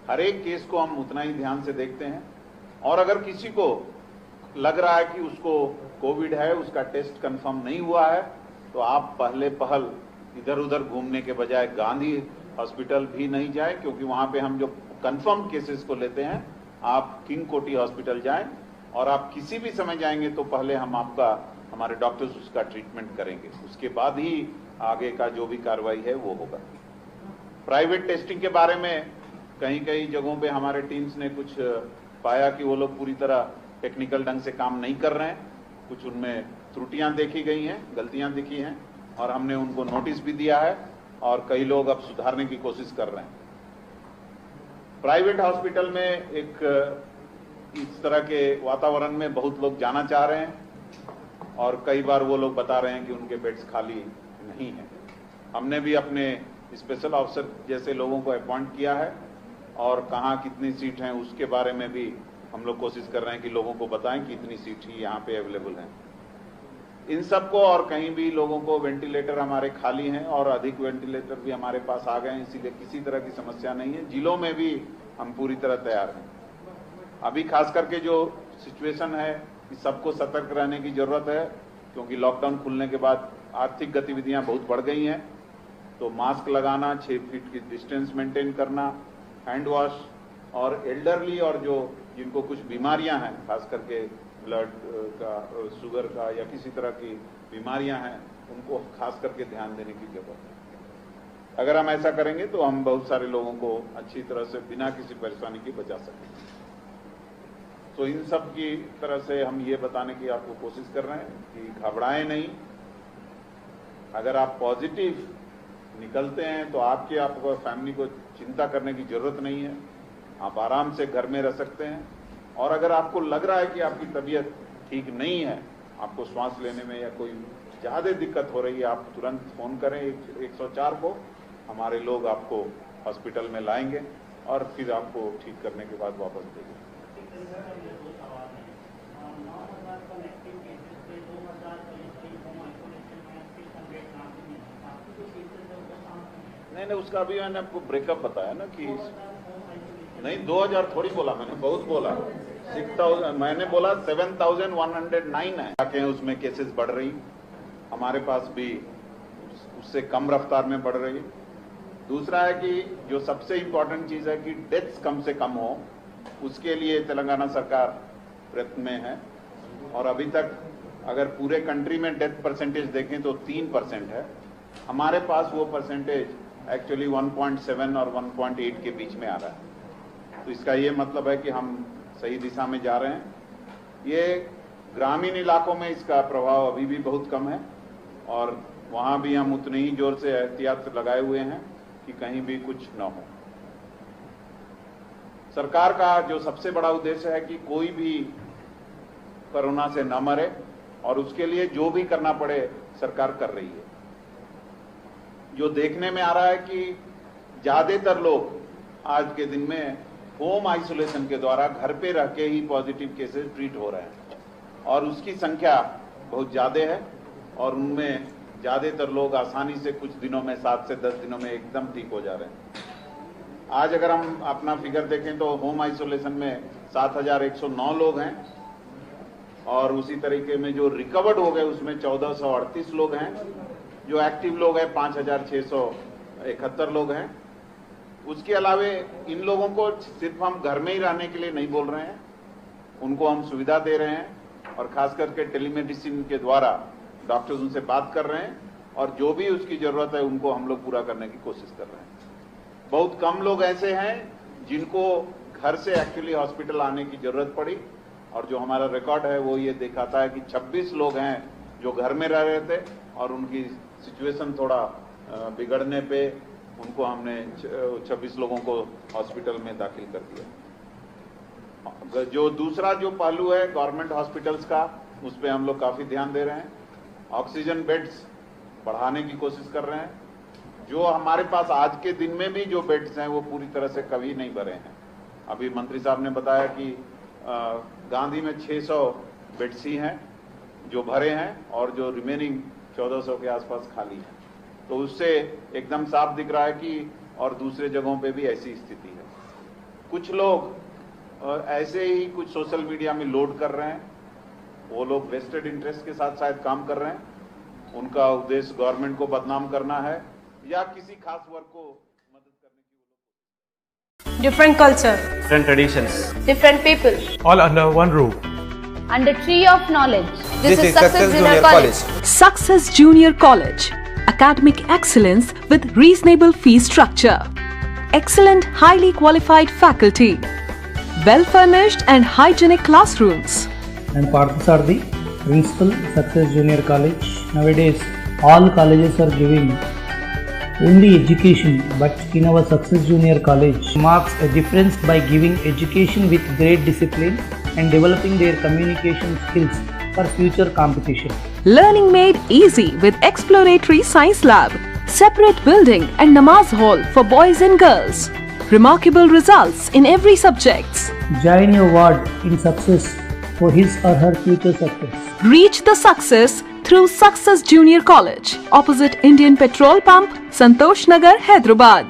हर एक केस को हम उतना ही ध्यान से देखते हैं और अगर किसी को लग रहा है कि उसको कोविड है, उसका टेस्ट कंफर्म नहीं हुआ है, तो आप पहले पहल इधर उधर घूमने के बजाय गांधी हॉस्पिटल भी नहीं जाए, क्योंकि वहां पे हम जो कंफर्म केसेस को लेते हैं, आप किंग कोटी हॉस्पिटल जाएं और आप किसी भी समय जाएंगे तो पहले हम हमारे डॉक्टर्स उसका ट्रीटमेंट करेंगे, उसके बाद ही आगे का जो भी कार्रवाई है वो होगा। प्राइवेट टेस्टिंग के बारे में कहीं कहीं जगहों पे हमारे टीम्स ने कुछ पाया कि वो लोग पूरी तरह टेक्निकल ढंग से काम नहीं कर रहे हैं, कुछ उनमें त्रुटियां देखी गई हैं, गलतियां दिखी हैं और हमने उनको नोटिस भी दिया है और कई लोग अब सुधारने की कोशिश कर रहे हैं। प्राइवेट हॉस्पिटल में एक इस तरह के वातावरण में बहुत लोग जाना चाह रहे हैं और कई बार वो लोग बता रहे हैं कि उनके बेड्स खाली नहीं है। हमने भी अपने स्पेशल ऑफिसर जैसे लोगों को अपॉइंट किया है और कहाँ कितनी सीट हैं उसके बारे में भी हम लोग कोशिश कर रहे हैं कि लोगों को बताएं कि इतनी सीट ही यहाँ पे अवेलेबल है। इन सबको और कहीं भी लोगों को वेंटिलेटर हमारे खाली हैं और अधिक वेंटिलेटर भी हमारे पास आ गए हैं, इसीलिए किसी तरह की समस्या नहीं है। जिलों में भी हम पूरी तरह तैयार हैं। अभी खास करके जो सिचुएशन है कि सबको सतर्क रहने की जरूरत है, क्योंकि लॉकडाउन खुलने के बाद आर्थिक गतिविधियां बहुत बढ़ गई हैं, तो मास्क लगाना, 6 फीट की डिस्टेंस मेंटेन करना, हैंड वॉश और एल्डरली और जो जिनको कुछ बीमारियां हैं, खास करके ब्लड का, शुगर का या किसी तरह की बीमारियां हैं, उनको खास करके ध्यान देने की जरूरत है। अगर हम ऐसा करेंगे तो हम बहुत सारे लोगों को अच्छी तरह से बिना किसी परेशानी के बचा सकेंगे। तो इन सब की तरह से हम ये बताने की आपको कोशिश कर रहे हैं कि घबराएं नहीं। अगर आप पॉजिटिव निकलते हैं तो आपको फैमिली को चिंता करने की जरूरत नहीं है, आप आराम से घर में रह सकते हैं। और अगर आपको लग रहा है कि आपकी तबीयत ठीक नहीं है, आपको सांस लेने में या कोई ज़्यादा दिक्कत हो रही है, आप तुरंत फ़ोन करें 104 को, हमारे लोग आपको हॉस्पिटल में लाएंगे और फिर आपको ठीक करने के बाद वापस देंगे। नहीं, उसका भी मैंने आपको ब्रेकअप बताया ना कि नहीं, 2000 थोड़ी बोला मैंने, बहुत बोला 6000, मैंने बोला 7109 है जाके उसमें केसेस बढ़ रही, हमारे पास भी उससे कम रफ्तार में बढ़ रही। दूसरा है कि जो सबसे इम्पोर्टेंट चीज है कि डेथ्स कम से कम हो, उसके लिए तेलंगाना सरकार प्रयत्न में है और अभी तक अगर पूरे कंट्री में डेथ परसेंटेज देखें तो 3% है। हमारे पास वो परसेंटेज एक्चुअली 1.7 और 1.8 के बीच में आ रहा है। तो इसका ये मतलब है कि हम सही दिशा में जा रहे हैं। ये ग्रामीण इलाकों में इसका प्रभाव अभी भी बहुत कम है और वहाँ भी हम उतने ही जोर से एहतियात लगाए हुए हैं कि कहीं भी कुछ न हो। सरकार का जो सबसे बड़ा उद्देश्य है कि कोई भी कोरोना से न मरे और उसके लिए जो भी करना पड़े सरकार कर रही है। जो देखने में आ रहा है कि ज्यादातर लोग आज के दिन में होम आइसोलेशन के द्वारा घर पे रह के ही पॉजिटिव केसेस ट्रीट हो रहे हैं और उसकी संख्या बहुत ज्यादा है और उनमें ज्यादातर लोग आसानी से कुछ दिनों में 7 से 10 दिनों में एकदम ठीक हो जा रहे हैं। आज अगर हम अपना फिगर देखें तो होम आइसोलेशन में 7109 लोग हैं और उसी तरीके में जो रिकवर्ड हो गए उसमें 1438 लोग हैं। जो एक्टिव लोग हैं 5671 लोग हैं। उसके अलावे इन लोगों को सिर्फ हम घर में ही रहने के लिए नहीं बोल रहे हैं, उनको हम सुविधा दे रहे हैं और खास करके टेलीमेडिसिन के द्वारा डॉक्टर्स उनसे बात कर रहे हैं और जो भी उसकी जरूरत है उनको हम लोग पूरा करने की कोशिश कर रहे हैं। बहुत कम लोग ऐसे हैं जिनको घर से एक्चुअली हॉस्पिटल आने की जरूरत पड़ी और जो हमारा रिकॉर्ड है वो ये दिखाता है कि 26 लोग हैं जो घर में रह रहे थे और उनकी सिचुएशन थोड़ा बिगड़ने पे उनको हमने 26 लोगों को हॉस्पिटल में दाखिल कर दिया। जो दूसरा जो पहलू है गवर्नमेंट हॉस्पिटल्स का, उस पर हम लोग काफी ध्यान दे रहे हैं। ऑक्सीजन बेड्स बढ़ाने की कोशिश कर रहे हैं। जो हमारे पास आज के दिन में भी जो बेड्स हैं वो पूरी तरह से कभी नहीं भरे हैं। अभी मंत्री साहब ने बताया कि गांधी में 600 बेड्स ही हैं जो भरे हैं और जो रिमेनिंग 1400 के आसपास खाली है। तो उससे एकदम साफ दिख रहा है कि और दूसरे जगहों पे भी ऐसी स्थिति है। कुछ लोग ऐसे ही कुछ सोशल मीडिया में लोड कर रहे हैं, वो लोग वेस्टेड इंटरेस्ट के साथ शायद काम कर रहे हैं, उनका उद्देश्य गवर्नमेंट को बदनाम करना है या किसी खास वर्ग को मदद करने की। Different culture, different traditions, different people, all under one roof. under tree of knowledge. This is Success Junior College. Success Junior College. Academic excellence with reasonable fee structure. Excellent, highly qualified faculty. Well-furnished and hygienic classrooms. And Parthasarthi, Principal, Success Junior College. Nowadays, all colleges are giving only education, but in our Success Junior College marks a difference by giving education with great discipline and developing their communication skills for future competition. Learning made easy with exploratory science lab, separate building and namaz hall for boys and girls. Remarkable results in every subjects. Join your ward in success for his or her future success. Reach the success through Success Junior College, opposite Indian Petrol Pump, Santosh Nagar, Hyderabad.